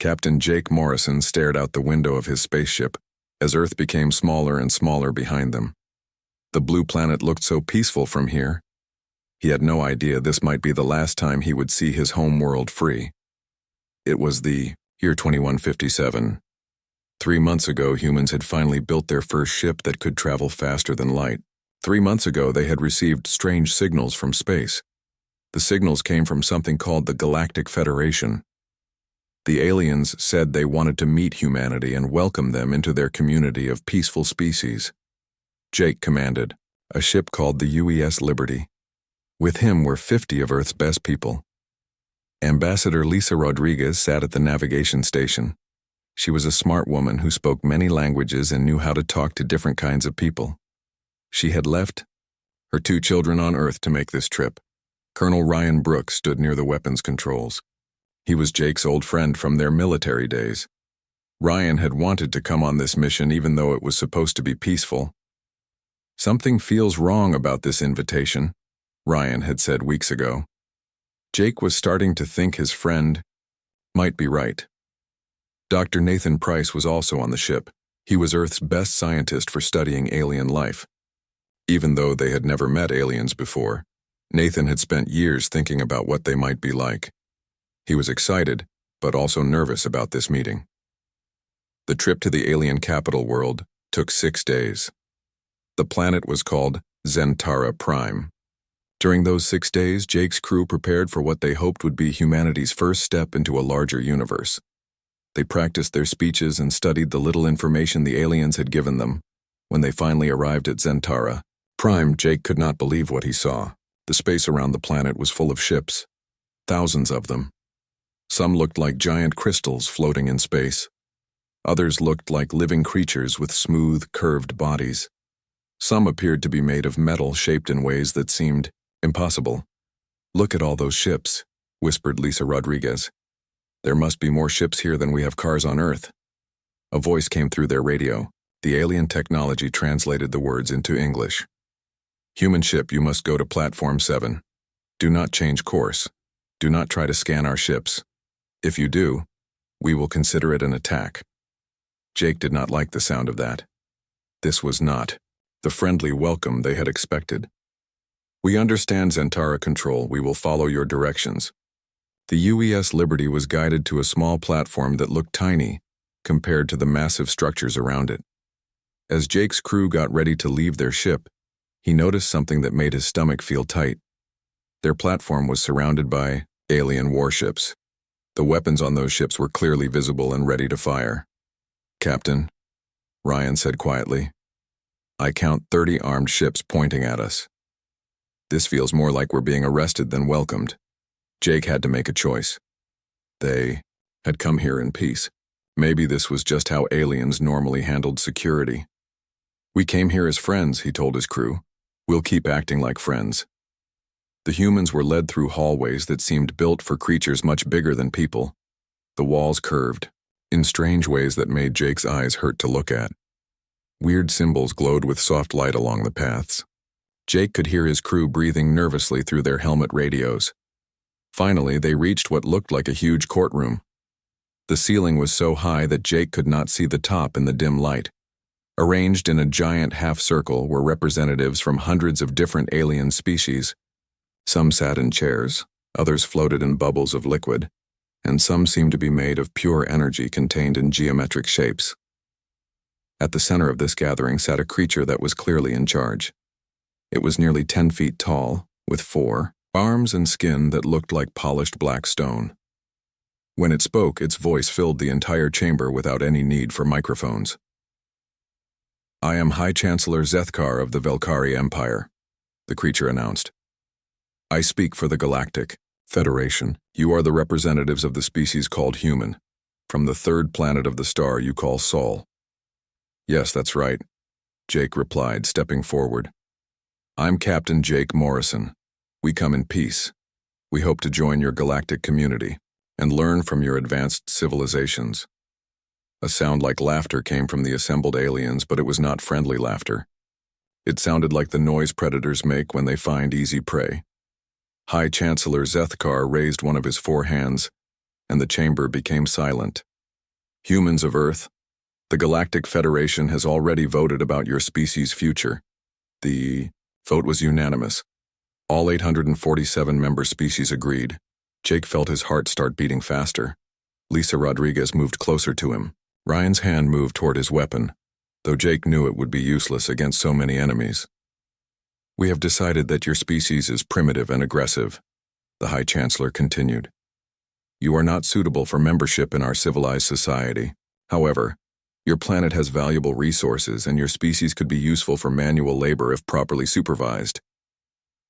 Captain Jake Morrison stared out the window of his spaceship as Earth became smaller and smaller behind them. The blue planet looked so peaceful from here. He had no idea this might be the last time he would see his home world free. It was the year 2157. 3 months ago, humans had finally built their first ship that could travel faster than light. 3 months ago, they had received strange signals from space. The signals came from something called the Galactic Federation. The aliens said they wanted to meet humanity and welcome them into their community of peaceful species. Jake commanded a ship called the UES Liberty. With him were 50 of Earth's best people. Ambassador Lisa Rodriguez sat at the navigation station. She was a smart woman who spoke many languages and knew how to talk to different kinds of people. She had left her 2 children on Earth to make this trip. Colonel Ryan Brooks stood near the weapons controls. He was Jake's old friend from their military days. Ryan had wanted to come on this mission even though it was supposed to be peaceful. "Something feels wrong about this invitation," Ryan had said weeks ago. Jake was starting to think his friend might be right. Dr. Nathan Price was also on the ship. He was Earth's best scientist for studying alien life. Even though they had never met aliens before, Nathan had spent years thinking about what they might be like. He was excited, but also nervous about this meeting. The trip to the alien capital world took 6 days. The planet was called Zentara Prime. During those 6 days, Jake's crew prepared for what they hoped would be humanity's first step into a larger universe. They practiced their speeches and studied the little information the aliens had given them. When they finally arrived at Zentara Prime, Jake could not believe what he saw. The space around the planet was full of ships, thousands of them. Some looked like giant crystals floating in space. Others looked like living creatures with smooth, curved bodies. Some appeared to be made of metal shaped in ways that seemed impossible. "Look at all those ships," whispered Lisa Rodriguez. "There must be more ships here than we have cars on Earth." A voice came through their radio. The alien technology translated the words into English. "Human ship, you must go to Platform 7. Do not change course. Do not try to scan our ships. If you do, we will consider it an attack." Jake did not like the sound of that. This was not the friendly welcome they had expected. "We understand Zentara Control. We will follow your directions." The UES Liberty was guided to a small platform that looked tiny compared to the massive structures around it. As Jake's crew got ready to leave their ship, he noticed something that made his stomach feel tight. Their platform was surrounded by alien warships. The weapons on those ships were clearly visible and ready to fire. "Captain," Ryan said quietly, "I count 30 armed ships pointing at us. This feels more like we're being arrested than welcomed." Jake had to make a choice. They had come here in peace. Maybe this was just how aliens normally handled security. "We came here as friends," he told his crew. "We'll keep acting like friends." The humans were led through hallways that seemed built for creatures much bigger than people. The walls curved in strange ways that made Jake's eyes hurt to look at. Weird symbols glowed with soft light along the paths. Jake could hear his crew breathing nervously through their helmet radios. Finally, they reached what looked like a huge courtroom. The ceiling was so high that Jake could not see the top in the dim light. Arranged in a giant half-circle were representatives from hundreds of different alien species. Some sat in chairs, others floated in bubbles of liquid, and some seemed to be made of pure energy contained in geometric shapes. At the center of this gathering sat a creature that was clearly in charge. It was nearly 10 feet tall, with 4 arms and skin that looked like polished black stone. When it spoke, its voice filled the entire chamber without any need for microphones. "I am High Chancellor Zethkar of the Velkari Empire," the creature announced. "I speak for the Galactic Federation. You are the representatives of the species called human, from the 3rd planet of the star you call Sol." "Yes, that's right," Jake replied, stepping forward. "I'm Captain Jake Morrison. We come in peace. We hope to join your galactic community and learn from your advanced civilizations." A sound like laughter came from the assembled aliens, but it was not friendly laughter. It sounded like the noise predators make when they find easy prey. High Chancellor Zethkar raised one of his 4 hands, and the chamber became silent. Humans of Earth, the Galactic Federation has already voted about your species' future. The vote was unanimous. All 847 member species agreed. Jake felt his heart start beating faster. Lisa Rodriguez moved closer to him. Ryan's hand moved toward his weapon, though Jake knew it would be useless against so many enemies. We have decided that your species is primitive and aggressive, the High Chancellor continued. You are not suitable for membership in our civilized society. However, your planet has valuable resources and your species could be useful for manual labor if properly supervised.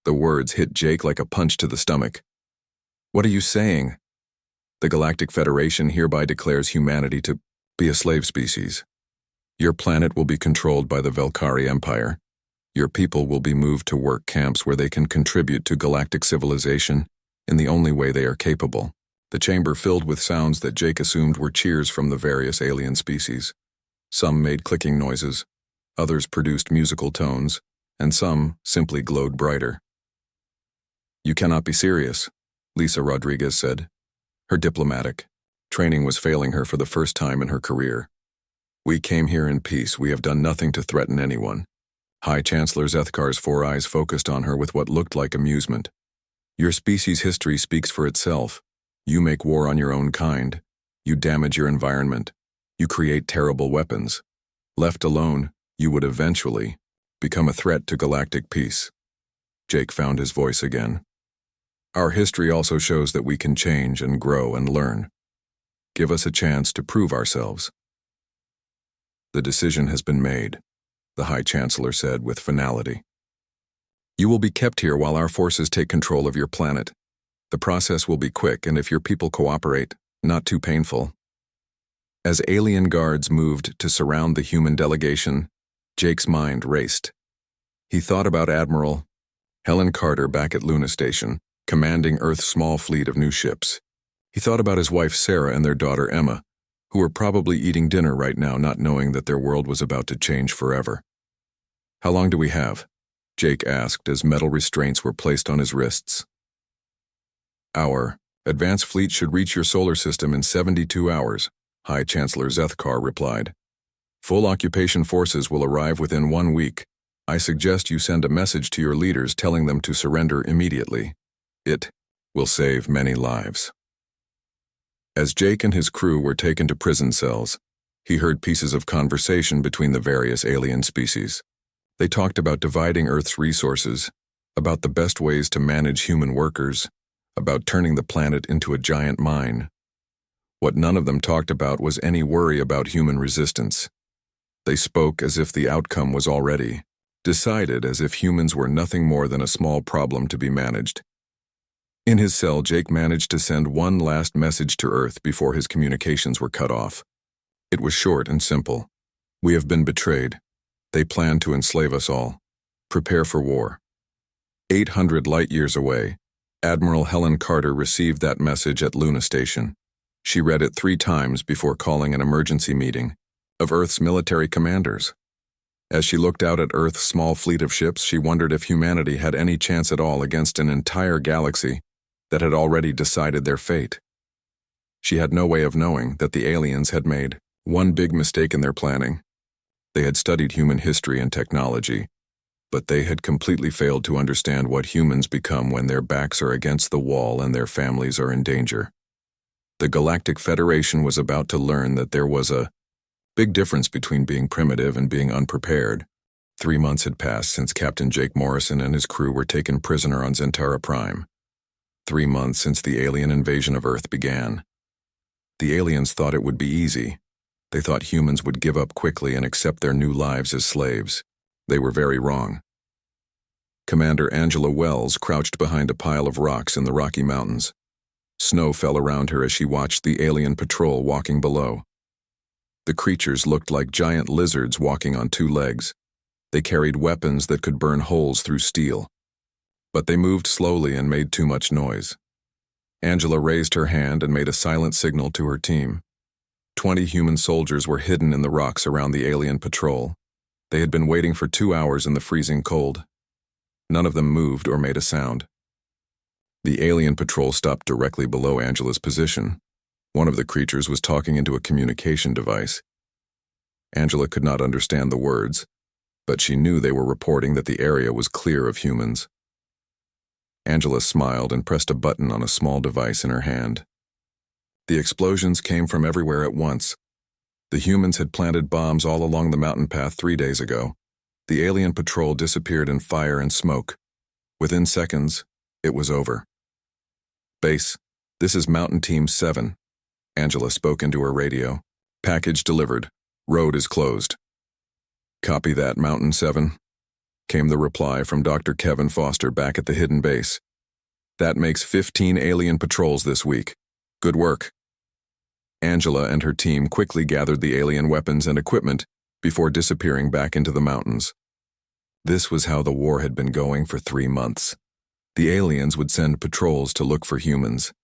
The words hit Jake like a punch to the stomach. What are you saying? The Galactic Federation hereby declares humanity to be a slave species. Your planet will be controlled by the Velkari Empire. Your people will be moved to work camps where they can contribute to galactic civilization in the only way they are capable. The chamber filled with sounds that Jake assumed were cheers from the various alien species. Some made clicking noises, others produced musical tones, and some simply glowed brighter. You cannot be serious, Lisa Rodriguez said. Her diplomatic training was failing her for the first time in her career. We came here in peace. We have done nothing to threaten anyone. High Chancellor Zethkar's four eyes focused on her with what looked like amusement. Your species' history speaks for itself. You make war on your own kind. You damage your environment. You create terrible weapons. Left alone, you would eventually become a threat to galactic peace. Jake found his voice again. Our history also shows that we can change and grow and learn. Give us a chance to prove ourselves. The decision has been made, the High Chancellor said with finality. You will be kept here while our forces take control of your planet. The process will be quick, and if your people cooperate, not too painful. As alien guards moved to surround the human delegation, Jake's mind raced. He thought about Admiral Helen Carter back at Luna Station, commanding Earth's small fleet of new ships. He thought about his wife Sarah and their daughter Emma, who were probably eating dinner right now, not knowing that their world was about to change forever. How long do we have? Jake asked as metal restraints were placed on his wrists. Our advanced fleet should reach your solar system in 72 hours, High Chancellor Zethkar replied. Full occupation forces will arrive within 1 week. I suggest you send a message to your leaders telling them to surrender immediately. It will save many lives. As Jake and his crew were taken to prison cells, he heard pieces of conversation between the various alien species. They talked about dividing Earth's resources, about the best ways to manage human workers, about turning the planet into a giant mine. What none of them talked about was any worry about human resistance. They spoke as if the outcome was already decided, as if humans were nothing more than a small problem to be managed. In his cell, Jake managed to send one last message to Earth before his communications were cut off. It was short and simple. We have been betrayed. They plan to enslave us all. Prepare for war. 800 light-years away, Admiral Helen Carter received that message at Luna Station. She read it 3 times before calling an emergency meeting of Earth's military commanders. As she looked out at Earth's small fleet of ships, she wondered if humanity had any chance at all against an entire galaxy that had already decided their fate. She had no way of knowing that the aliens had made one big mistake in their planning. They had studied human history and technology, but they had completely failed to understand what humans become when their backs are against the wall and their families are in danger. The Galactic Federation was about to learn that there was a big difference between being primitive and being unprepared. 3 months had passed since Captain Jake Morrison and his crew were taken prisoner on Zentara Prime. 3 months since the alien invasion of Earth began. The aliens thought it would be easy. They thought humans would give up quickly and accept their new lives as slaves. They were very wrong. Commander Angela Wells crouched behind a pile of rocks in the Rocky Mountains. Snow fell around her as she watched the alien patrol walking below. The creatures looked like giant lizards walking on 2 legs. They carried weapons that could burn holes through steel. But they moved slowly and made too much noise. Angela raised her hand and made a silent signal to her team. 20 human soldiers were hidden in the rocks around the alien patrol. They had been waiting for 2 hours in the freezing cold. None of them moved or made a sound. The alien patrol stopped directly below Angela's position. One of the creatures was talking into a communication device. Angela could not understand the words, but she knew they were reporting that the area was clear of humans. Angela smiled and pressed a button on a small device in her hand. The explosions came from everywhere at once. The humans had planted bombs all along the mountain path 3 days ago. The alien patrol disappeared in fire and smoke. Within seconds, it was over. "Base, this is Mountain Team 7. Angela spoke into her radio. "Package delivered. Road is closed." "Copy that, Mountain 7. Came the reply from Dr. Kevin Foster back at the hidden base. "That makes 15 alien patrols this week. Good work." Angela and her team quickly gathered the alien weapons and equipment before disappearing back into the mountains. This was how the war had been going for 3 months. The aliens would send patrols to look for humans.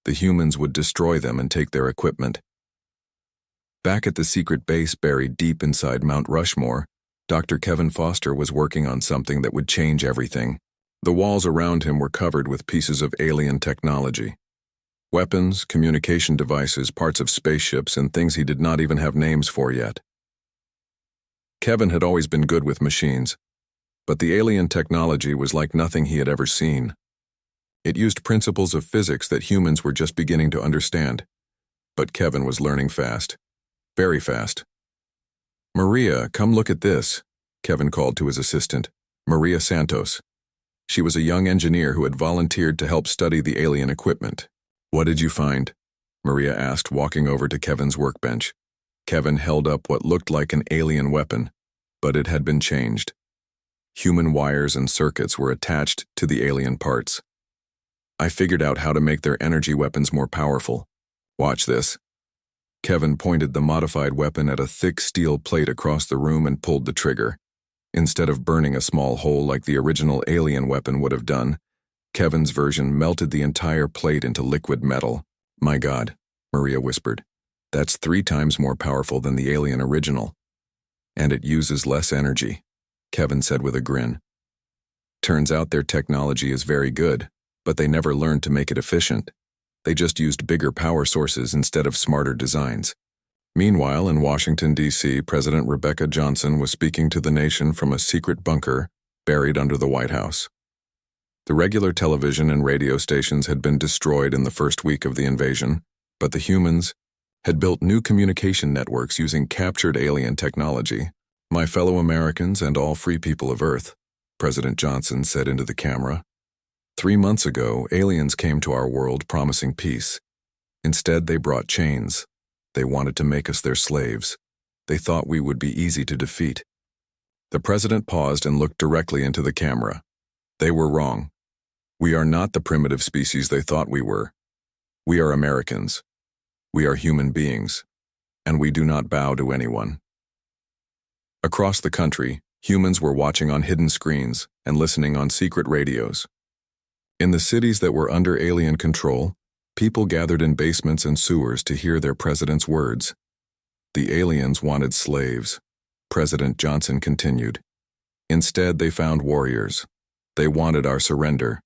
The humans would destroy them and take their equipment. Back at the secret base buried deep inside Mount Rushmore, Dr. Kevin Foster was working on something that would change everything. The walls around him were covered with pieces of alien technology. Weapons, communication devices, parts of spaceships, and things he did not even have names for yet. Kevin had always been good with machines, but the alien technology was like nothing he had ever seen. It used principles of physics that humans were just beginning to understand, but Kevin was learning fast. Very fast. "Maria, come look at this," Kevin called to his assistant, Maria Santos. She was a young engineer who had volunteered to help study the alien equipment. "What did you find?" Maria asked, walking over to Kevin's workbench. Kevin held up what looked like an alien weapon, but it had been changed. Human wires and circuits were attached to the alien parts. "I figured out how to make their energy weapons more powerful. Watch this." Kevin pointed the modified weapon at a thick steel plate across the room and pulled the trigger. Instead of burning a small hole like the original alien weapon would have done, Kevin's version melted the entire plate into liquid metal. "My God," Maria whispered. "That's 3 times more powerful than the alien original. And it uses less energy," Kevin said with a grin. "Turns out their technology is very good, but they never learned to make it efficient. They just used bigger power sources instead of smarter designs." Meanwhile, in Washington, D.C., President Rebecca Johnson was speaking to the nation from a secret bunker buried under the White House. The regular television and radio stations had been destroyed in the first week of the invasion, but the humans had built new communication networks using captured alien technology. "My fellow Americans and all free people of Earth," President Johnson said into the camera. 3 months ago, aliens came to our world promising peace. Instead, they brought chains. They wanted to make us their slaves. They thought we would be easy to defeat. The president paused and looked directly into the camera. "They were wrong. We are not the primitive species they thought we were. We are Americans. We are human beings, and we do not bow to anyone." Across the country, humans were watching on hidden screens and listening on secret radios. In the cities that were under alien control, people gathered in basements and sewers to hear their president's words. The aliens wanted slaves, President Johnson continued. Instead, they found warriors. They wanted our surrender.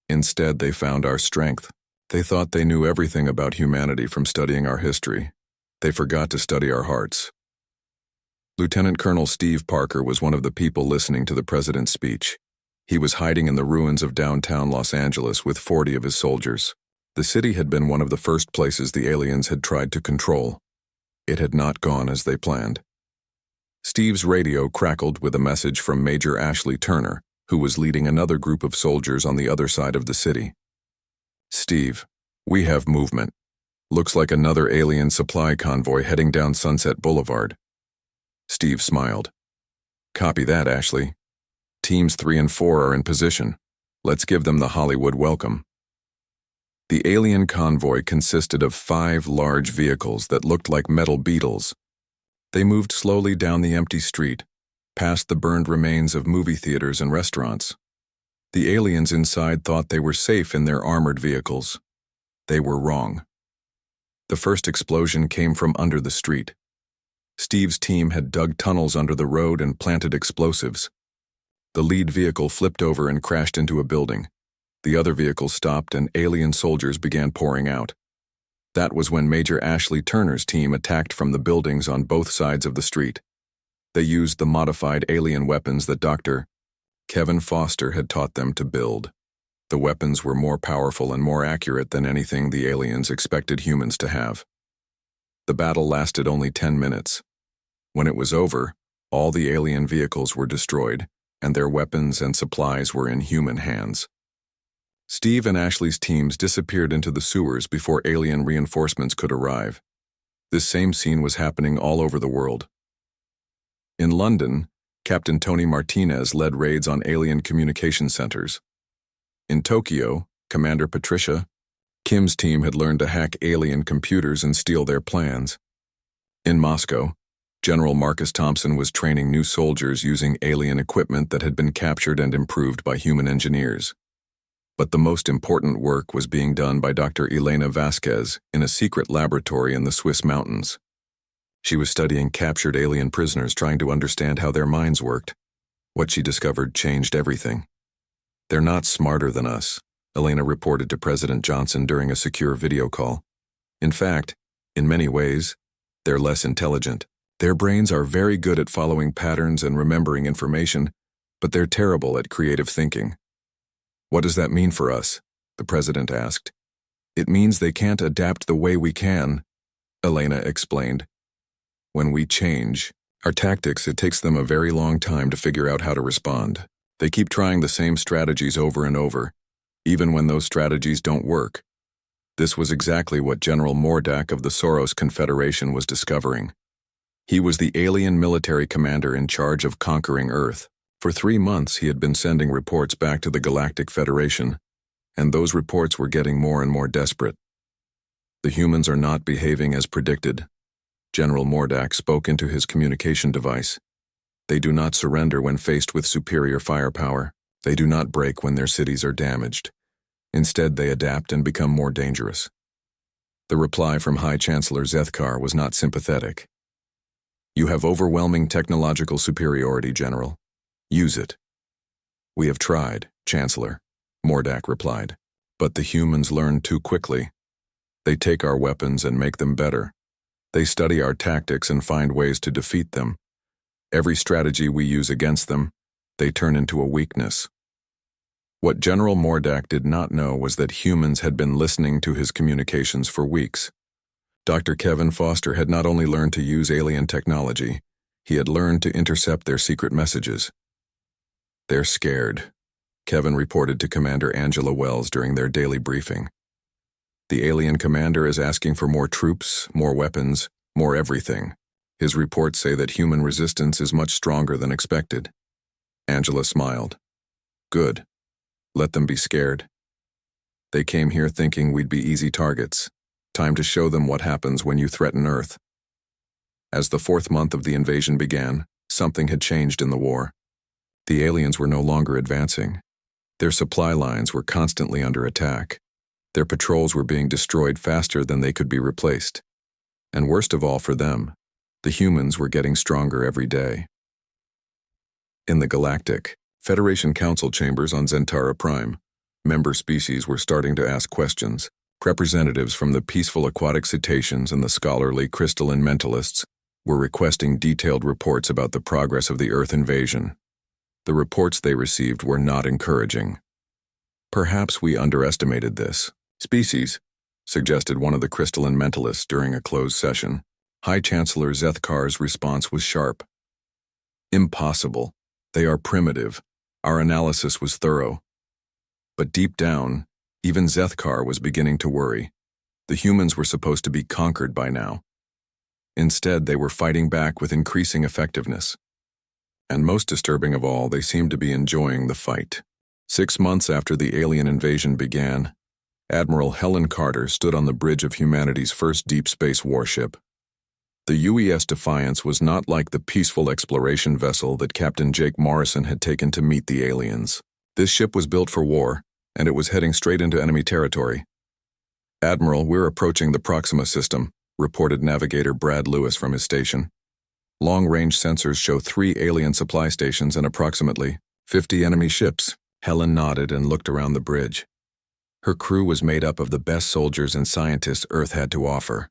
Instead, they found our strength. They thought they knew everything about humanity from studying our history. They forgot to study our hearts. Lieutenant Colonel Steve Parker was one of the people listening to the president's speech. He was hiding in the ruins of downtown Los Angeles with 40 of his soldiers. The city had been one of the first places the aliens had tried to control. It had not gone as they planned. Steve's radio crackled with a message from Major Ashley Turner, who was leading another group of soldiers on the other side of the city. "Steve, we have movement. Looks like another alien supply convoy heading down Sunset Boulevard." Steve smiled. "Copy that, Ashley. Teams 3 and 4 are in position. Let's give them the Hollywood welcome." The alien convoy consisted of 5 large vehicles that looked like metal beetles. They moved slowly down the empty street, past the burned remains of movie theaters and restaurants. The aliens inside thought they were safe in their armored vehicles. They were wrong. The first explosion came from under the street. Steve's team had dug tunnels under the road and planted explosives. The lead vehicle flipped over and crashed into a building. The other vehicle stopped and alien soldiers began pouring out. That was when Major Ashley Turner's team attacked from the buildings on both sides of the street. They used the modified alien weapons that Dr. Kevin Foster had taught them to build. The weapons were more powerful and more accurate than anything the aliens expected humans to have. The battle lasted only 10 minutes. When it was over, all the alien vehicles were destroyed, and their weapons and supplies were in human hands. Steve and Ashley's teams disappeared into the sewers before alien reinforcements could arrive. This same scene was happening all over the world. In London, Captain Tony Martinez led raids on alien communication centers. In Tokyo, Commander Patricia Kim's team had learned to hack alien computers and steal their plans. In Moscow, General Marcus Thompson was training new soldiers using alien equipment that had been captured and improved by human engineers. But the most important work was being done by Dr. Elena Vasquez in a secret laboratory in the Swiss mountains. She was studying captured alien prisoners, trying to understand how their minds worked. What she discovered changed everything. "They're not smarter than us," Elena reported to President Johnson during a secure video call. "In fact, in many ways, they're less intelligent. Their brains are very good at following patterns and remembering information, but they're terrible at creative thinking." "What does that mean for us?" the president asked. "It means they can't adapt the way we can," Elena explained. "When we change our tactics, it takes them a very long time to figure out how to respond. They keep trying the same strategies over and over, even when those strategies don't work." This was exactly what General Mordak of the Soros Confederation was discovering. He was the alien military commander in charge of conquering Earth. For 3 months, he had been sending reports back to the Galactic Federation, and those reports were getting more and more desperate. "The humans are not behaving as predicted." General Mordak spoke into his communication device. "They do not surrender when faced with superior firepower. They do not break when their cities are damaged. Instead, they adapt and become more dangerous." The reply from High Chancellor Zethkar was not sympathetic. "You have overwhelming technological superiority, General. Use it." "We have tried, Chancellor," Mordak replied. "But the humans learn too quickly. They take our weapons and make them better. They study our tactics and find ways to defeat them. Every strategy we use against them, they turn into a weakness." What General Mordak did not know was that humans had been listening to his communications for weeks. Dr. Kevin Foster had not only learned to use alien technology, he had learned to intercept their secret messages. "They're scared," Kevin reported to Commander Angela Wells during their daily briefing. "The alien commander is asking for more troops, more weapons, more everything. His reports say that human resistance is much stronger than expected." Angela smiled. "Good. Let them be scared. They came here thinking we'd be easy targets. Time to show them what happens when you threaten Earth." As the 4th month of the invasion began, something had changed in the war. The aliens were no longer advancing. Their supply lines were constantly under attack. Their patrols were being destroyed faster than they could be replaced. And worst of all for them, the humans were getting stronger every day. In the Galactic Federation Council chambers on Zentara Prime, member species were starting to ask questions. Representatives from the peaceful aquatic cetaceans and the scholarly crystalline mentalists were requesting detailed reports about the progress of the Earth invasion. The reports they received were not encouraging. "Perhaps we underestimated this species," suggested one of the crystalline mentalists during a closed session. High Chancellor Zethkar's response was sharp. "Impossible. They are primitive. Our analysis was thorough." But deep down, even Zethkar was beginning to worry. The humans were supposed to be conquered by now. Instead, they were fighting back with increasing effectiveness. And most disturbing of all, they seemed to be enjoying the fight. 6 months after the alien invasion began, Admiral Helen Carter stood on the bridge of humanity's first deep space warship. The UES Defiance was not like the peaceful exploration vessel that Captain Jake Morrison had taken to meet the aliens. This ship was built for war, and it was heading straight into enemy territory. "Admiral, we're approaching the Proxima system," reported navigator Brad Lewis from his station. "Long-range sensors show 3 alien supply stations and approximately 50 enemy ships." Helen nodded and looked around the bridge. Her crew was made up of the best soldiers and scientists Earth had to offer.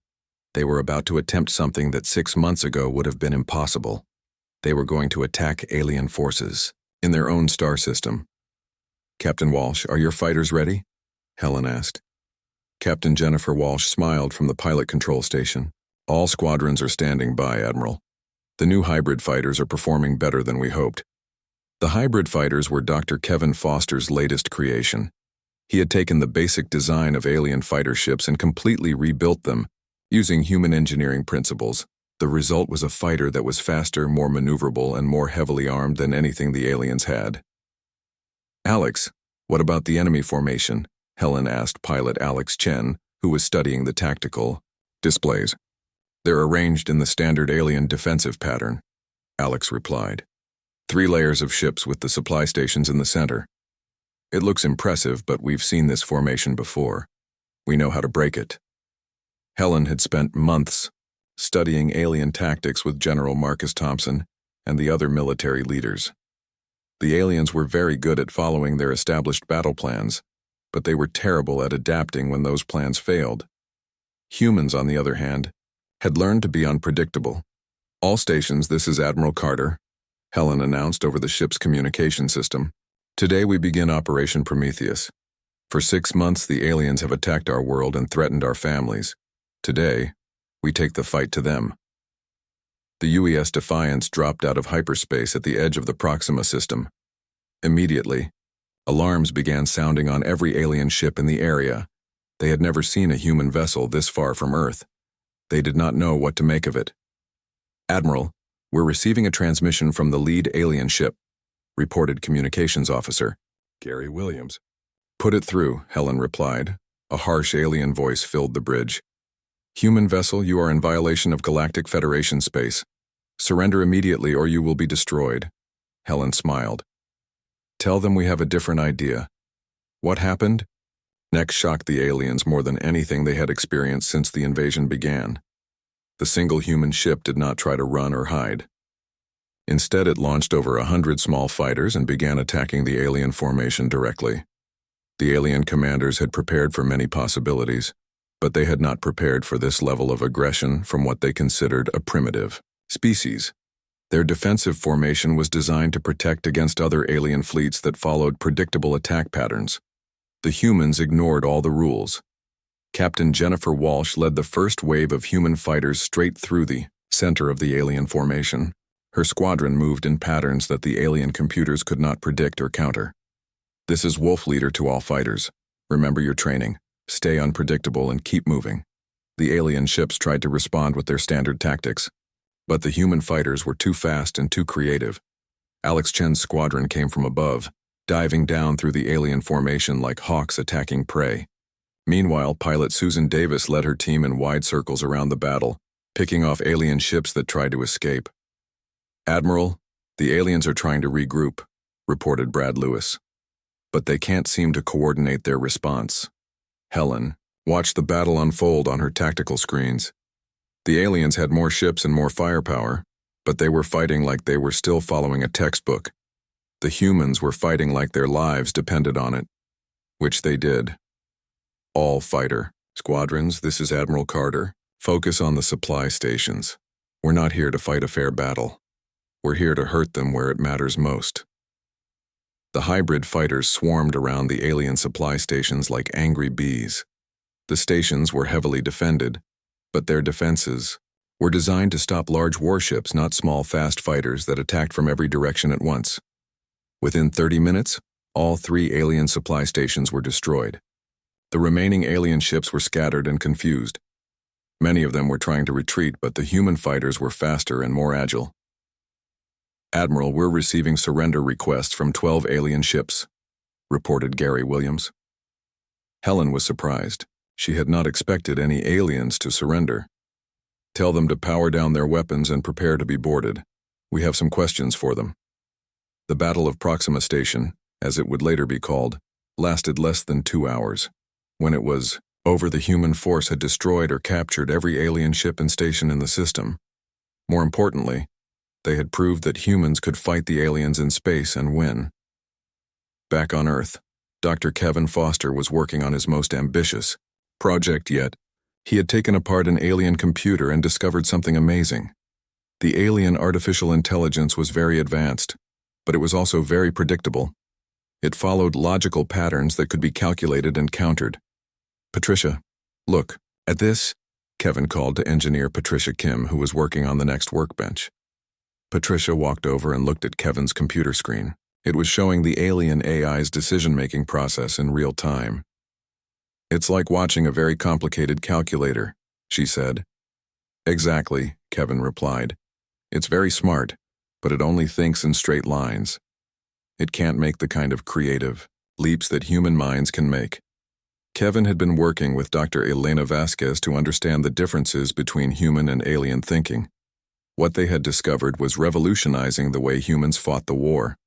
They were about to attempt something that 6 months ago would have been impossible. They were going to attack alien forces in their own star system. "Captain Walsh, are your fighters ready?" Helen asked. Captain Jennifer Walsh smiled from the pilot control station. "All squadrons are standing by, Admiral. The new hybrid fighters are performing better than we hoped." The hybrid fighters were Dr. Kevin Foster's latest creation. He had taken the basic design of alien fighter ships and completely rebuilt them, using human engineering principles. The result was a fighter that was faster, more maneuverable, and more heavily armed than anything the aliens had. "Alex, what about the enemy formation?" Helen asked pilot Alex Chen, who was studying the tactical displays. "They're arranged in the standard alien defensive pattern," Alex replied. 3 layers of ships with the supply stations in the center. "It looks impressive, but we've seen this formation before. We know how to break it." Helen had spent months studying alien tactics with General Marcus Thompson and the other military leaders. The aliens were very good at following their established battle plans, but they were terrible at adapting when those plans failed. Humans, on the other hand, had learned to be unpredictable. "All stations, this is Admiral Carter," Helen announced over the ship's communication system. "Today we begin Operation Prometheus. For 6 months the aliens have attacked our world and threatened our families. Today, we take the fight to them." The UES Defiance dropped out of hyperspace at the edge of the Proxima system. Immediately, alarms began sounding on every alien ship in the area. They had never seen a human vessel this far from Earth. They did not know what to make of it. "Admiral, we're receiving a transmission from the lead alien ship," reported Communications Officer Gary Williams. "Put it through," Helen replied. A harsh alien voice filled the bridge. "Human vessel, you are in violation of Galactic Federation space. Surrender immediately or you will be destroyed." Helen smiled. "Tell them we have a different idea." What happened? Next shocked the aliens more than anything they had experienced since the invasion began. The single human ship did not try to run or hide. Instead, it launched over 100 small fighters and began attacking the alien formation directly. The alien commanders had prepared for many possibilities, but they had not prepared for this level of aggression from what they considered a primitive species. Their defensive formation was designed to protect against other alien fleets that followed predictable attack patterns. The humans ignored all the rules. Captain Jennifer Walsh led the first wave of human fighters straight through the center of the alien formation. Her squadron moved in patterns that the alien computers could not predict or counter. "This is Wolf Leader to all fighters. Remember your training. Stay unpredictable and keep moving." The alien ships tried to respond with their standard tactics, but the human fighters were too fast and too creative. Alex Chen's squadron came from above, diving down through the alien formation like hawks attacking prey. Meanwhile, pilot Susan Davis led her team in wide circles around the battle, picking off alien ships that tried to escape. "Admiral, the aliens are trying to regroup," reported Brad Lewis. "But they can't seem to coordinate their response." Helen watched the battle unfold on her tactical screens. The aliens had more ships and more firepower, but they were fighting like they were still following a textbook. The humans were fighting like their lives depended on it, which they did. "All fighter squadrons, this is Admiral Carter. Focus on the supply stations. We're not here to fight a fair battle. We're here to hurt them where it matters most." The hybrid fighters swarmed around the alien supply stations like angry bees. The stations were heavily defended, but their defenses were designed to stop large warships, not small fast fighters that attacked from every direction at once. Within 30 minutes, all 3 alien supply stations were destroyed. The remaining alien ships were scattered and confused. Many of them were trying to retreat, but the human fighters were faster and more agile. "Admiral, we're receiving surrender requests from 12 alien ships," reported Gary Williams. Helen was surprised. She had not expected any aliens to surrender. "Tell them to power down their weapons and prepare to be boarded. We have some questions for them." The Battle of Proxima Station, as it would later be called, lasted less than 2 hours. When it was over, the human force had destroyed or captured every alien ship and station in the system. More importantly, they had proved that humans could fight the aliens in space and win. Back on Earth, Dr. Kevin Foster was working on his most ambitious project yet. He had taken apart an alien computer and discovered something amazing. The alien artificial intelligence was very advanced, but it was also very predictable. It followed logical patterns that could be calculated and countered. "Patricia, look at this," Kevin called to engineer Patricia Kim, who was working on the next workbench. Patricia walked over and looked at Kevin's computer screen. It was showing the alien AI's decision-making process in real time. "It's like watching a very complicated calculator," she said. "Exactly," Kevin replied. "It's very smart, but it only thinks in straight lines. It can't make the kind of creative leaps that human minds can make." Kevin had been working with Dr. Elena Vasquez to understand the differences between human and alien thinking. What they had discovered was revolutionizing the way humans fought the war.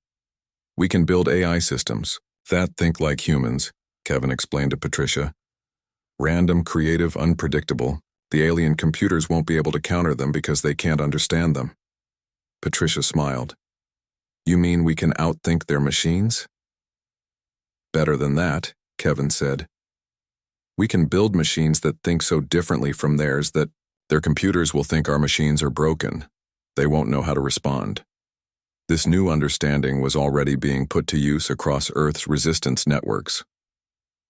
"We can build AI systems that think like humans," Kevin explained to Patricia. "Random, creative, unpredictable. The alien computers won't be able to counter them because they can't understand them." Patricia smiled. "You mean we can outthink their machines?" "Better than that," Kevin said. "We can build machines that think so differently from theirs that their computers will think our machines are broken. They won't know how to respond." This new understanding was already being put to use across Earth's resistance networks.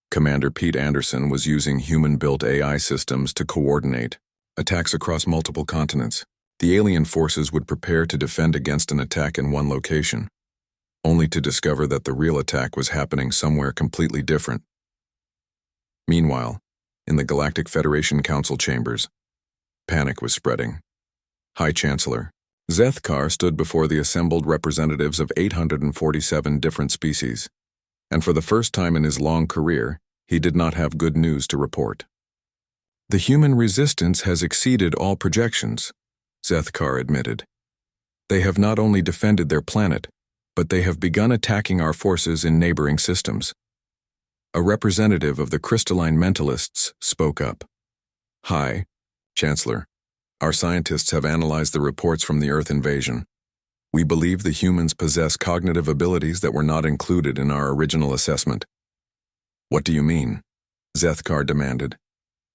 Commander Pete Anderson was using human-built AI systems to coordinate attacks across multiple continents. The alien forces would prepare to defend against an attack in one location, only to discover that the real attack was happening somewhere completely different. Meanwhile, in the Galactic Federation Council chambers, panic was spreading. High Chancellor Zethkar stood before the assembled representatives of 847 different species, and for the first time in his long career, he did not have good news to report. "The human resistance has exceeded all projections," Zethkar admitted. "They have not only defended their planet, but they have begun attacking our forces in neighboring systems." A representative of the crystalline mentalists spoke up. "Hi, Chancellor. Our scientists have analyzed the reports from the Earth invasion. We believe the humans possess cognitive abilities that were not included in our original assessment." "What do you mean?" Zethkar demanded.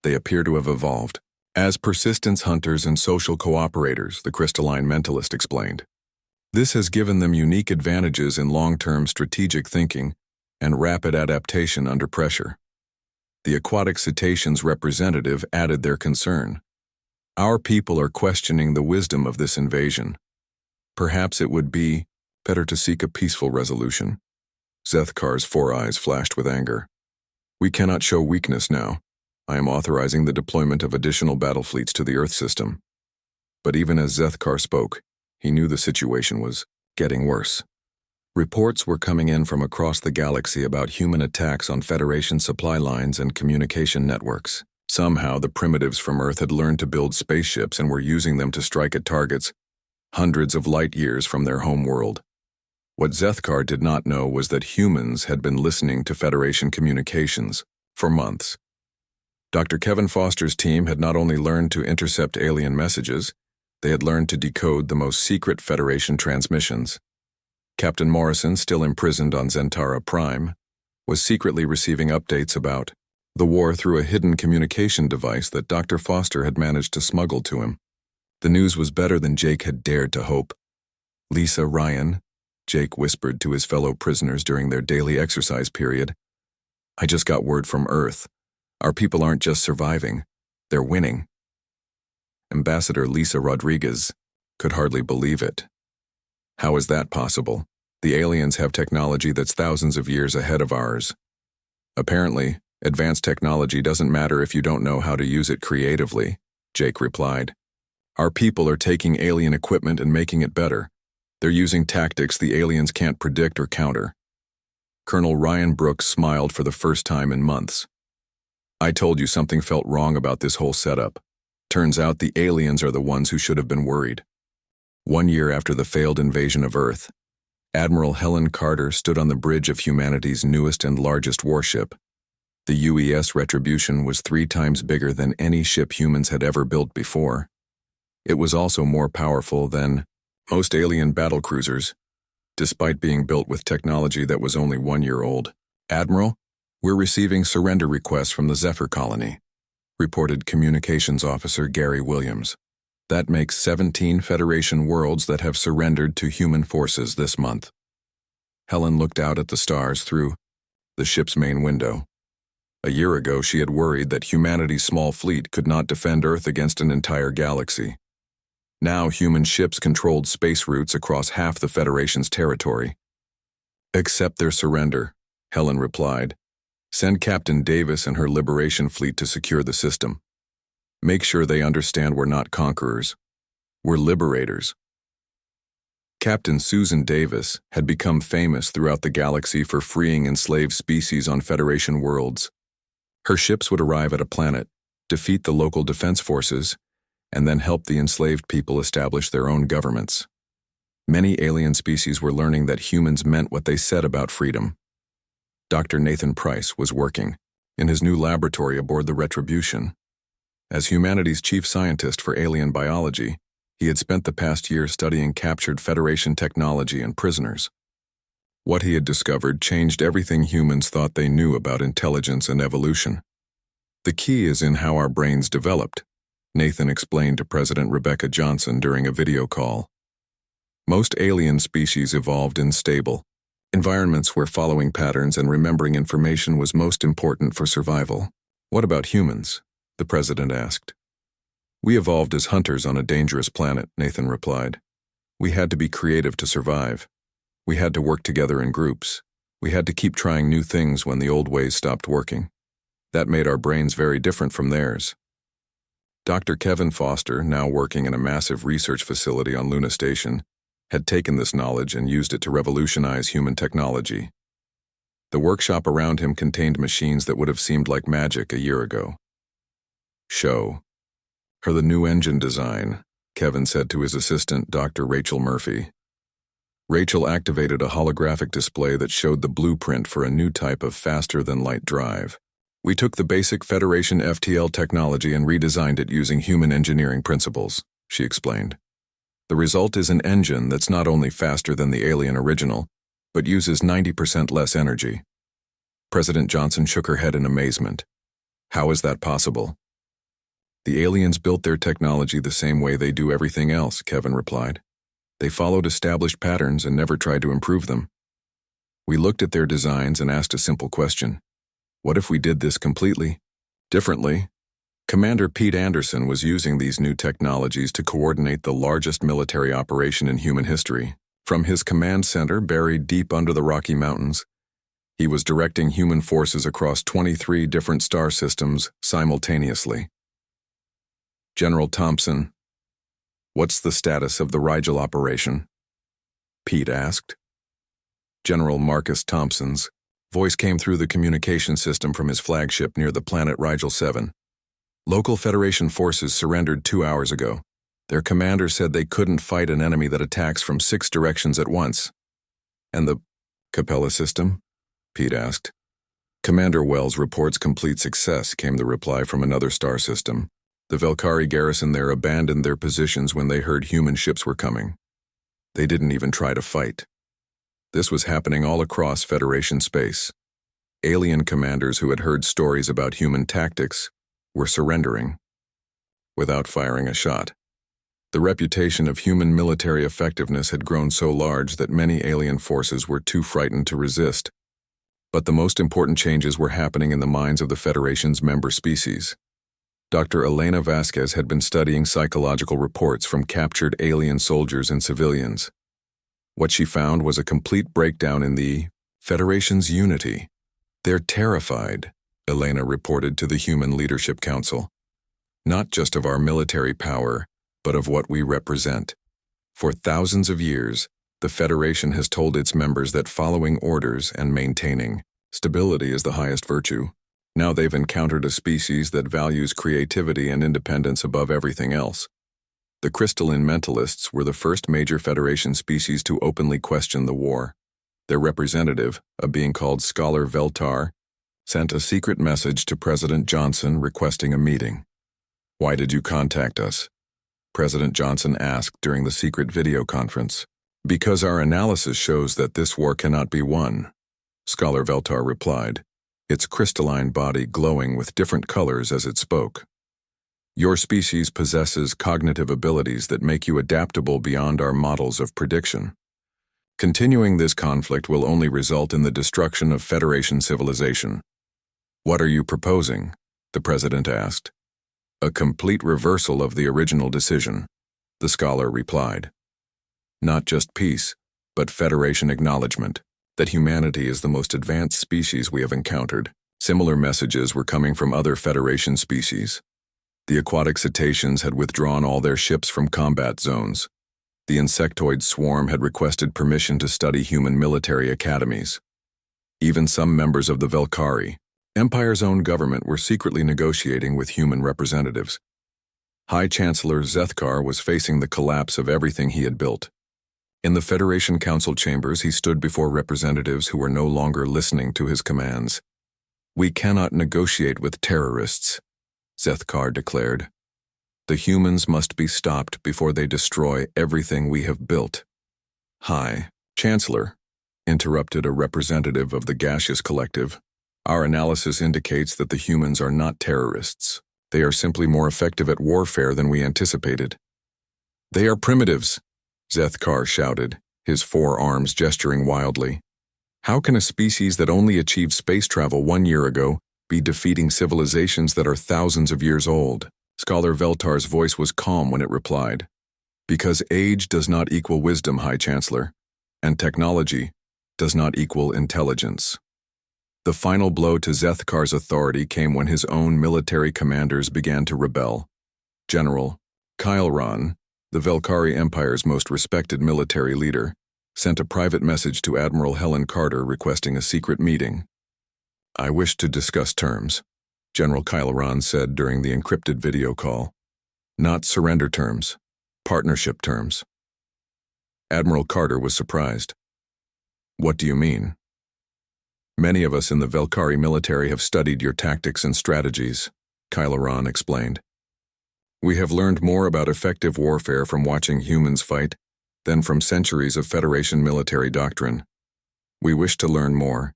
"They appear to have evolved as persistence hunters and social cooperators," the crystalline mentalist explained. "This has given them unique advantages in long-term strategic thinking and rapid adaptation under pressure." The aquatic cetaceans representative added their concern. "Our people are questioning the wisdom of this invasion. Perhaps it would be better to seek a peaceful resolution." Zethkar's 4 eyes flashed with anger. "We cannot show weakness now. I am authorizing the deployment of additional battle fleets to the Earth system." But even as Zethkar spoke, he knew the situation was getting worse. Reports were coming in from across the galaxy about human attacks on Federation supply lines and communication networks. Somehow, the primitives from Earth had learned to build spaceships and were using them to strike at targets hundreds of light years from their home world. What Zethkar did not know was that humans had been listening to Federation communications for months. Dr. Kevin Foster's team had not only learned to intercept alien messages, they had learned to decode the most secret Federation transmissions. Captain Morrison, still imprisoned on Zentara Prime, was secretly receiving updates about the war through a hidden communication device that Dr. Foster had managed to smuggle to him. The news was better than Jake had dared to hope. "Lisa, Ryan," Jake whispered to his fellow prisoners during their daily exercise period, "I just got word from Earth. Our people aren't just surviving, they're winning." Ambassador Lisa Rodriguez could hardly believe it. "How is that possible? The aliens have technology that's thousands of years ahead of ours." "Apparently, advanced technology doesn't matter if you don't know how to use it creatively," Jake replied. "Our people are taking alien equipment and making it better. They're using tactics the aliens can't predict or counter." Colonel Ryan Brooks smiled for the first time in months. "I told you something felt wrong about this whole setup. Turns out the aliens are the ones who should have been worried." 1 year after the failed invasion of Earth, Admiral Helen Carter stood on the bridge of humanity's newest and largest warship. The UES Retribution was 3 times bigger than any ship humans had ever built before. It was also more powerful than most alien battlecruisers, despite being built with technology that was only 1 year old. "Admiral, we're receiving surrender requests from the Zephyr colony," reported Communications Officer Gary Williams. "That makes 17 Federation worlds that have surrendered to human forces this month." Helen looked out at the stars through the ship's main window. A year ago, she had worried that humanity's small fleet could not defend Earth against an entire galaxy. Now human ships controlled space routes across half the Federation's territory. "Accept their surrender," Helen replied. "Send Captain Davis and her Liberation fleet to secure the system. Make sure they understand we're not conquerors. We're liberators." Captain Susan Davis had become famous throughout the galaxy for freeing enslaved species on Federation worlds. Her ships would arrive at a planet, defeat the local defense forces, and then help the enslaved people establish their own governments. Many alien species were learning that humans meant what they said about freedom. Dr. Nathan Price was working in his new laboratory aboard the Retribution. As humanity's chief scientist for alien biology, he had spent the past year studying captured Federation technology and prisoners. What he had discovered changed everything humans thought they knew about intelligence and evolution. "The key is in how our brains developed," Nathan explained to President Rebecca Johnson during a video call. "Most alien species evolved in stable environments where following patterns and remembering information was most important for survival." "What about humans?" the president asked. "We evolved as hunters on a dangerous planet," Nathan replied. "We had to be creative to survive. We had to work together in groups. We had to keep trying new things when the old ways stopped working. That made our brains very different from theirs." Dr. Kevin Foster, now working in a massive research facility on Luna Station, had taken this knowledge and used it to revolutionize human technology. The workshop around him contained machines that would have seemed like magic a year ago. "Show her the new engine design," Kevin said to his assistant, Dr. Rachel Murphy. Rachel activated a holographic display that showed the blueprint for a new type of faster-than-light drive. "We took the basic Federation FTL technology and redesigned it using human engineering principles," she explained. "The result is an engine that's not only faster than the alien original, but uses 90% less energy." President Johnson shook her head in amazement. "How is that possible?" "The aliens built their technology the same way they do everything else," Kevin replied. "They followed established patterns and never tried to improve them. We looked at their designs and asked a simple question. What if we did this completely differently?" Commander Pete Anderson was using these new technologies to coordinate the largest military operation in human history. From his command center buried deep under the Rocky Mountains, he was directing human forces across 23 different star systems simultaneously. "General Thompson, what's the status of the Rigel operation?" Pete asked. General Marcus Thompson's voice came through the communication system from his flagship near the planet Rigel 7. "Local Federation forces surrendered 2 hours ago. Their commander said they couldn't fight an enemy that attacks from 6 directions at once." "And the Capella system?" Pete asked. "Commander Wells reports complete success," came the reply from another star system. "The Velkari garrison there abandoned their positions when they heard human ships were coming. They didn't even try to fight." This was happening all across Federation space. Alien commanders who had heard stories about human tactics were surrendering without firing a shot. The reputation of human military effectiveness had grown so large that many alien forces were too frightened to resist. But the most important changes were happening in the minds of the Federation's member species. Dr. Elena Vasquez had been studying psychological reports from captured alien soldiers and civilians. What she found was a complete breakdown in the Federation's unity. "They're terrified," Elena reported to the Human Leadership Council. "Not just of our military power, but of what we represent. For thousands of years, the Federation has told its members that following orders and maintaining stability is the highest virtue. Now they've encountered a species that values creativity and independence above everything else. The crystalline mentalists were the first major Federation species to openly question the war. Their representative, a being called Scholar Veltar, sent a secret message to President Johnson requesting a meeting. "Why did you contact us?" President Johnson asked during the secret video conference. "Because our analysis shows that this war cannot be won. Scholar Veltar replied, its crystalline body glowing with different colors as it spoke. Your species possesses cognitive abilities that make you adaptable beyond our models of prediction. Continuing this conflict will only result in the destruction of Federation civilization. What are you proposing? The President asked. A complete reversal of the original decision, the scholar replied. Not just peace, but Federation acknowledgement that humanity is the most advanced species we have encountered. Similar messages were coming from other Federation species. The aquatic cetaceans had withdrawn all their ships from combat zones. The insectoid swarm had requested permission to study human military academies. Even some members of the Velkari, Empire's own government, were secretly negotiating with human representatives. High Chancellor Zethkar was facing the collapse of everything he had built. In the Federation Council chambers, he stood before representatives who were no longer listening to his commands. We cannot negotiate with terrorists, Zethkar declared. The humans must be stopped before they destroy everything we have built. High Chancellor, interrupted a representative of the gaseous collective. Our analysis indicates that the humans are not terrorists. They are simply more effective at warfare than we anticipated. They are primitives, Zethkar shouted, his forearms gesturing wildly. How can a species that only achieved space travel 1 year ago be defeating civilizations that are thousands of years old? Scholar Veltar's voice was calm when it replied. Because age does not equal wisdom, High Chancellor, and technology does not equal intelligence. The final blow to Zethkar's authority came when his own military commanders began to rebel. General Kylron, the Velkari Empire's most respected military leader, sent a private message to Admiral Helen Carter requesting a secret meeting. I wish to discuss terms, General Kylron said during the encrypted video call. Not surrender terms, partnership terms. Admiral Carter was surprised. What do you mean? Many of us in the Velkari military have studied your tactics and strategies, Kylron explained. We have learned more about effective warfare from watching humans fight than from centuries of Federation military doctrine. We wish to learn more.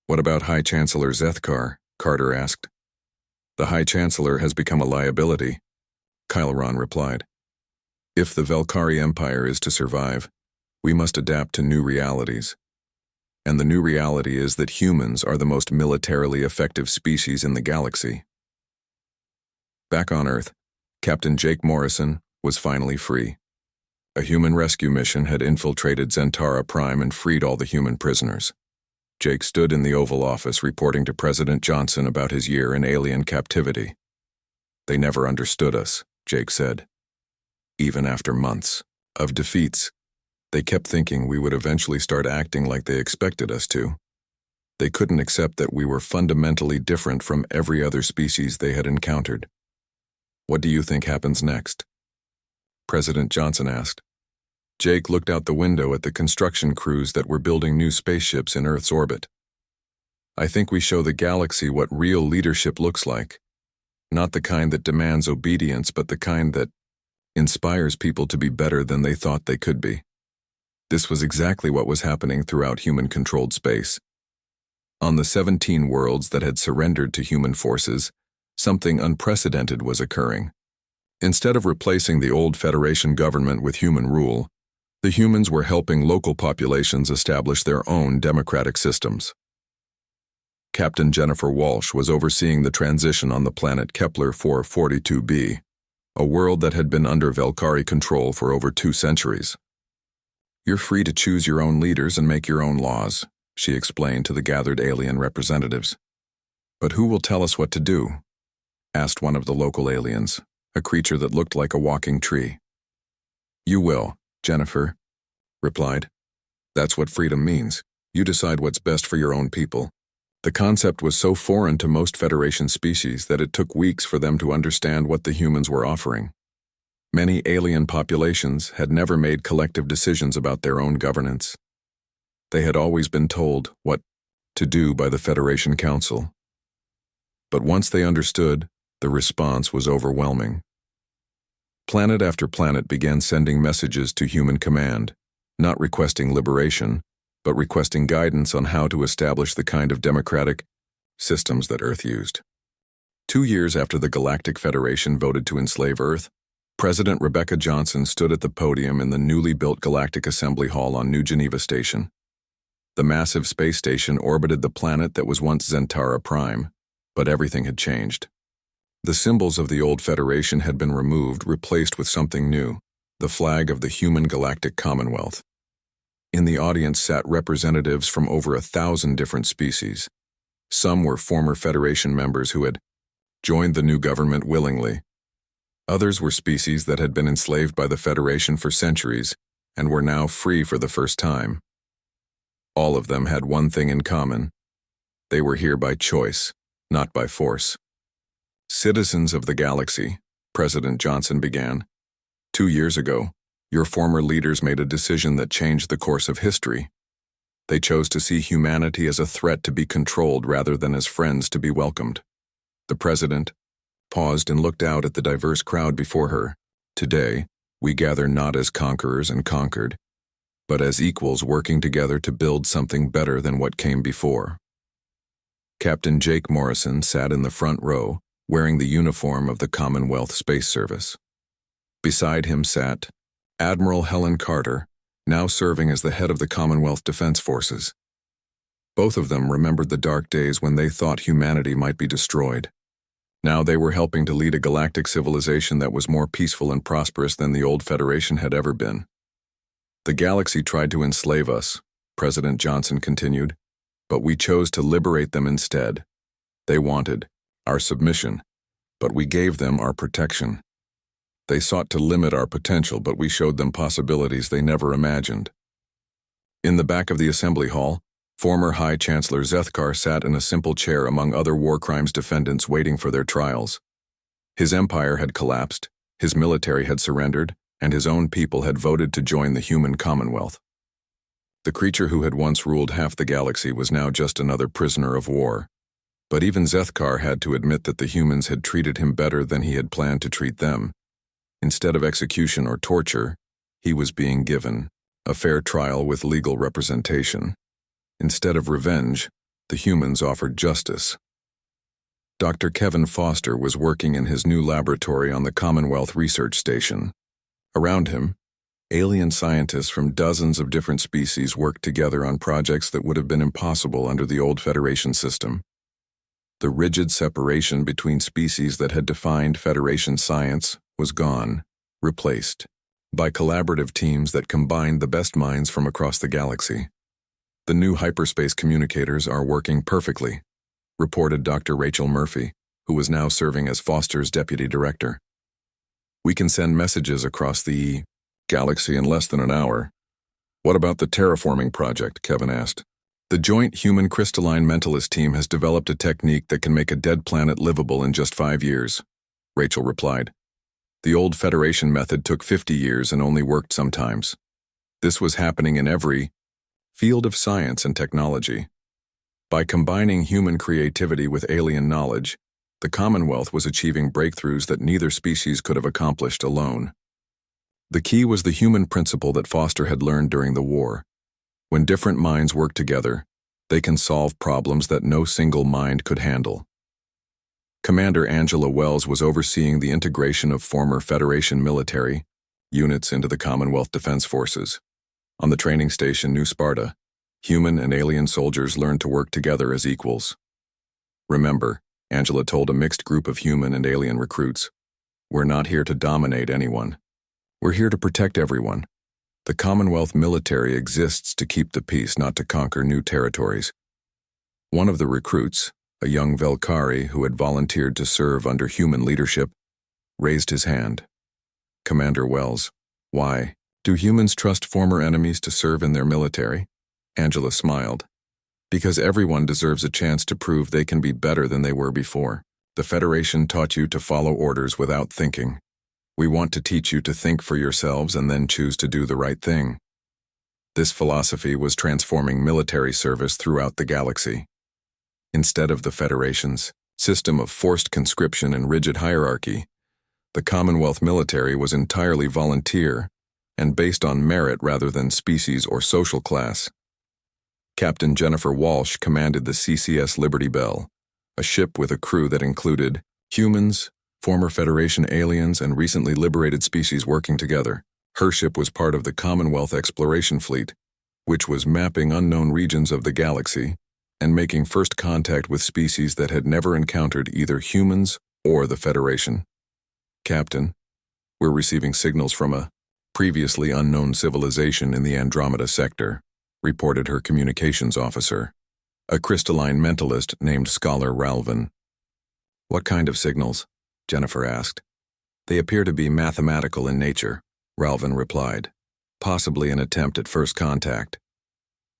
What about High Chancellor Zethkar? Carter asked. The High Chancellor has become a liability, Kylron replied. If the Velkari Empire is to survive, we must adapt to new realities. And the new reality is that humans are the most militarily effective species in the galaxy. Back on Earth, Captain Jake Morrison was finally free. A human rescue mission had infiltrated Zentara Prime and freed all the human prisoners. Jake stood in the Oval Office reporting to President Johnson about his year in alien captivity. They never understood us, Jake said. Even after months of defeats, they kept thinking we would eventually start acting like they expected us to. They couldn't accept that we were fundamentally different from every other species they had encountered. What do you think happens next? President Johnson asked. Jake looked out the window at the construction crews that were building new spaceships in Earth's orbit. I think we show the galaxy what real leadership looks like. Not the kind that demands obedience, but the kind that inspires people to be better than they thought they could be. This was exactly what was happening throughout human-controlled space. On the 17 worlds that had surrendered to human forces, something unprecedented was occurring. Instead of replacing the old Federation government with human rule, the humans were helping local populations establish their own democratic systems. Captain Jennifer Walsh was overseeing the transition on the planet Kepler 442b, a world that had been under Velkari control for over 2 centuries. You're free to choose your own leaders and make your own laws, she explained to the gathered alien representatives. But who will tell us what to do? Asked one of the local aliens, a creature that looked like a walking tree. You will, Jennifer replied. That's what freedom means. You decide what's best for your own people. The concept was so foreign to most Federation species that it took weeks for them to understand what the humans were offering. Many alien populations had never made collective decisions about their own governance. They had always been told what to do by the Federation Council. But once they understood, the response was overwhelming. Planet after planet began sending messages to human command, not requesting liberation, but requesting guidance on how to establish the kind of democratic systems that Earth used. 2 years after the Galactic Federation voted to enslave Earth, President Rebecca Johnson stood at the podium in the newly built Galactic Assembly Hall on New Geneva Station. The massive space station orbited the planet that was once Zentara Prime, but everything had changed. The symbols of the old Federation had been removed, replaced with something new, the flag of the human galactic Commonwealth. In the audience sat representatives from over 1,000 different species. Some were former Federation members who had joined the new government willingly. Others were species that had been enslaved by the Federation for centuries and were now free for the first time. All of them had one thing in common. They were here by choice, not by force. Citizens of the galaxy, President Johnson began. 2 years ago, your former leaders made a decision that changed the course of history. They chose to see humanity as a threat to be controlled rather than as friends to be welcomed. The president paused and looked out at the diverse crowd before her. Today, we gather not as conquerors and conquered, but as equals working together to build something better than what came before. Captain Jake Morrison sat in the front row, wearing the uniform of the Commonwealth Space Service. Beside him sat Admiral Helen Carter, now serving as the head of the Commonwealth Defense Forces. Both of them remembered the dark days when they thought humanity might be destroyed. Now they were helping to lead a galactic civilization that was more peaceful and prosperous than the old Federation had ever been. The galaxy tried to enslave us, President Johnson continued, but we chose to liberate them instead. They wanted our submission, but we gave them our protection. They sought to limit our potential, but we showed them possibilities they never imagined. In the back of the assembly hall, former High Chancellor Zethkar sat in a simple chair among other war crimes defendants waiting for their trials. His empire had collapsed, his military had surrendered, and his own people had voted to join the human Commonwealth. The creature who had once ruled half the galaxy was now just another prisoner of war. But even Zethkar had to admit that the humans had treated him better than he had planned to treat them. Instead of execution or torture, he was being given a fair trial with legal representation. Instead of revenge, the humans offered justice. Dr. Kevin Foster was working in his new laboratory on the Commonwealth Research Station. Around him, alien scientists from dozens of different species worked together on projects that would have been impossible under the old Federation system. The rigid separation between species that had defined Federation science was gone, replaced by collaborative teams that combined the best minds from across the galaxy. The new hyperspace communicators are working perfectly, reported Dr. Rachel Murphy, who was now serving as Foster's deputy director. We can send messages across the galaxy in less than an hour. What about the terraforming project? Kevin asked. The Joint Human Crystalline Mentalist team has developed a technique that can make a dead planet livable in just 5 years, Rachel replied. The old Federation method took 50 years and only worked sometimes. This was happening in every field of science and technology. By combining human creativity with alien knowledge, the Commonwealth was achieving breakthroughs that neither species could have accomplished alone. The key was the human principle that Foster had learned during the war. When different minds work together, they can solve problems that no single mind could handle. Commander Angela Wells was overseeing the integration of former Federation military units into the Commonwealth Defense Forces. On the training station New Sparta, human and alien soldiers learned to work together as equals. Remember, Angela told a mixed group of human and alien recruits, we're not here to dominate anyone. We're here to protect everyone. The Commonwealth military exists to keep the peace, not to conquer new territories. One of the recruits, a young Velkari who had volunteered to serve under human leadership, raised his hand. Commander Wells, why? Do humans trust former enemies to serve in their military? Angela smiled. Because everyone deserves a chance to prove they can be better than they were before. The Federation taught you to follow orders without thinking. We want to teach you to think for yourselves and then choose to do the right thing. This philosophy was transforming military service throughout the galaxy. Instead of the Federation's system of forced conscription and rigid hierarchy, the Commonwealth military was entirely volunteer and based on merit rather than species or social class. Captain Jennifer Walsh commanded the CCS Liberty Bell, a ship with a crew that included humans, former Federation aliens, and recently liberated species working together. Her ship was part of the Commonwealth Exploration Fleet, which was mapping unknown regions of the galaxy and making first contact with species that had never encountered either humans or the Federation. Captain, we're receiving signals from a previously unknown civilization in the Andromeda sector, reported her communications officer, a crystalline mentalist named Scholar Ralvin. What kind of signals? Jennifer asked. They appear to be mathematical in nature, Ralvin replied. Possibly an attempt at first contact.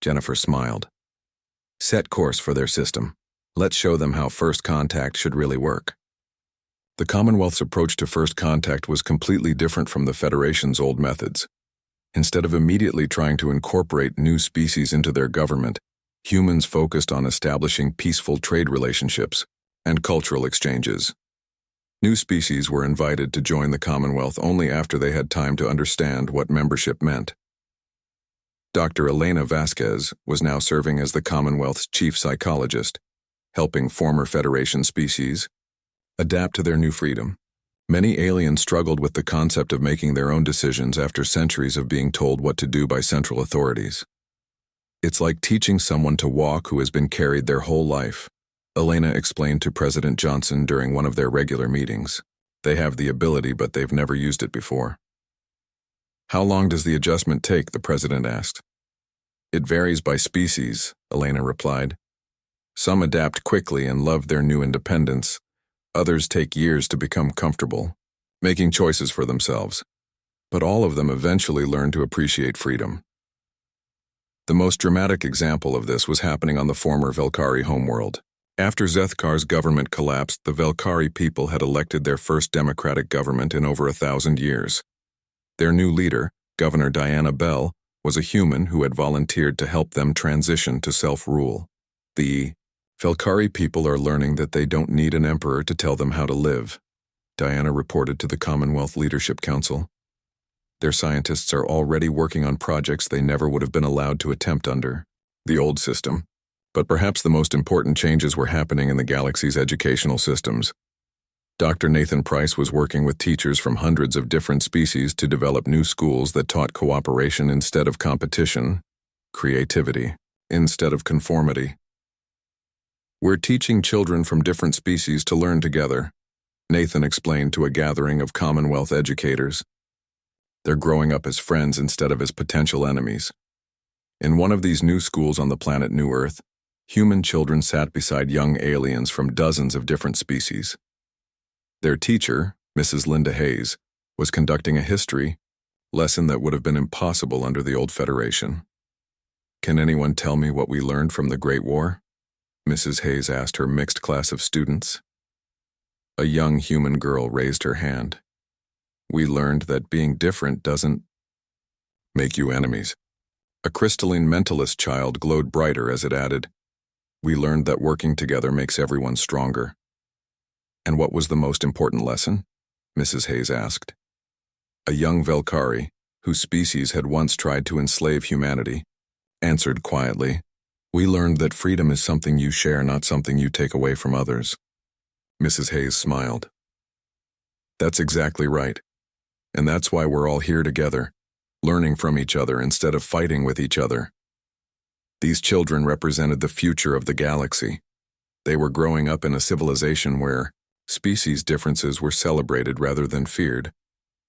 Jennifer smiled. Set course for their system. Let's show them how first contact should really work. The Commonwealth's approach to first contact was completely different from the Federation's old methods. Instead of immediately trying to incorporate new species into their government, humans focused on establishing peaceful trade relationships and cultural exchanges. New species were invited to join the Commonwealth only after they had time to understand what membership meant. Dr. Elena Vasquez was now serving as the Commonwealth's chief psychologist, helping former Federation species adapt to their new freedom. Many aliens struggled with the concept of making their own decisions after centuries of being told what to do by central authorities. It's like teaching someone to walk who has been carried their whole life, Elena explained to President Johnson during one of their regular meetings. They have the ability, but they've never used it before. How long does the adjustment take? The president asked. It varies by species, Elena replied. Some adapt quickly and love their new independence. Others take years to become comfortable, making choices for themselves. But all of them eventually learn to appreciate freedom. The most dramatic example of this was happening on the former Velkari homeworld. After Zethkar's government collapsed, the Velkari people had elected their first democratic government in over 1,000 years. Their new leader, Governor Diana Bell, was a human who had volunteered to help them transition to self-rule. The Velkari people are learning that they don't need an emperor to tell them how to live, Diana reported to the Commonwealth Leadership Council. Their scientists are already working on projects they never would have been allowed to attempt under the old system. But perhaps the most important changes were happening in the galaxy's educational systems. Dr. Nathan Price was working with teachers from hundreds of different species to develop new schools that taught cooperation instead of competition, creativity instead of conformity. We're teaching children from different species to learn together, Nathan explained to a gathering of Commonwealth educators. They're growing up as friends instead of as potential enemies. In one of these new schools on the planet New Earth, human children sat beside young aliens from dozens of different species. Their teacher, Mrs. Linda Hayes, was conducting a history lesson that would have been impossible under the old Federation. Can anyone tell me what we learned from the Great War? Mrs. Hayes asked her mixed class of students. A young human girl raised her hand. We learned that being different doesn't make you enemies. A crystalline mentalist child glowed brighter as it added, we learned that working together makes everyone stronger. And what was the most important lesson? Mrs. Hayes asked. A young Velkari, whose species had once tried to enslave humanity, answered quietly, we learned that freedom is something you share, not something you take away from others. Mrs. Hayes smiled. That's exactly right. And that's why we're all here together, learning from each other instead of fighting with each other. These children represented the future of the galaxy. They were growing up in a civilization where species differences were celebrated rather than feared,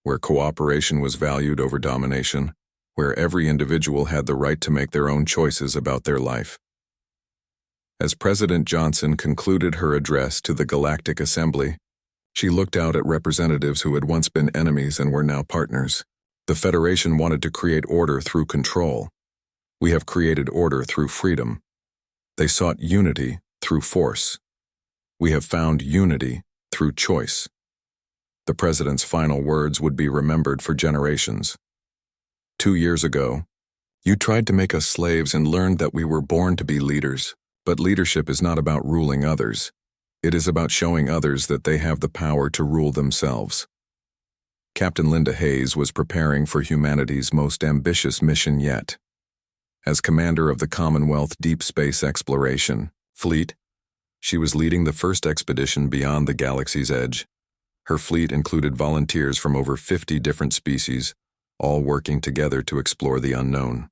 where cooperation was valued over domination, where every individual had the right to make their own choices about their life. As President Johnson concluded her address to the Galactic Assembly, she looked out at representatives who had once been enemies and were now partners. The Federation wanted to create order through control. We have created order through freedom. They sought unity through force. We have found unity through choice. The president's final words would be remembered for generations. 2 years ago, you tried to make us slaves and learned that we were born to be leaders, but leadership is not about ruling others. It is about showing others that they have the power to rule themselves. Captain Linda Hayes was preparing for humanity's most ambitious mission yet. As commander of the Commonwealth Deep Space Exploration Fleet, she was leading the first expedition beyond the galaxy's edge. Her fleet included volunteers from over 50 different species, all working together to explore the unknown.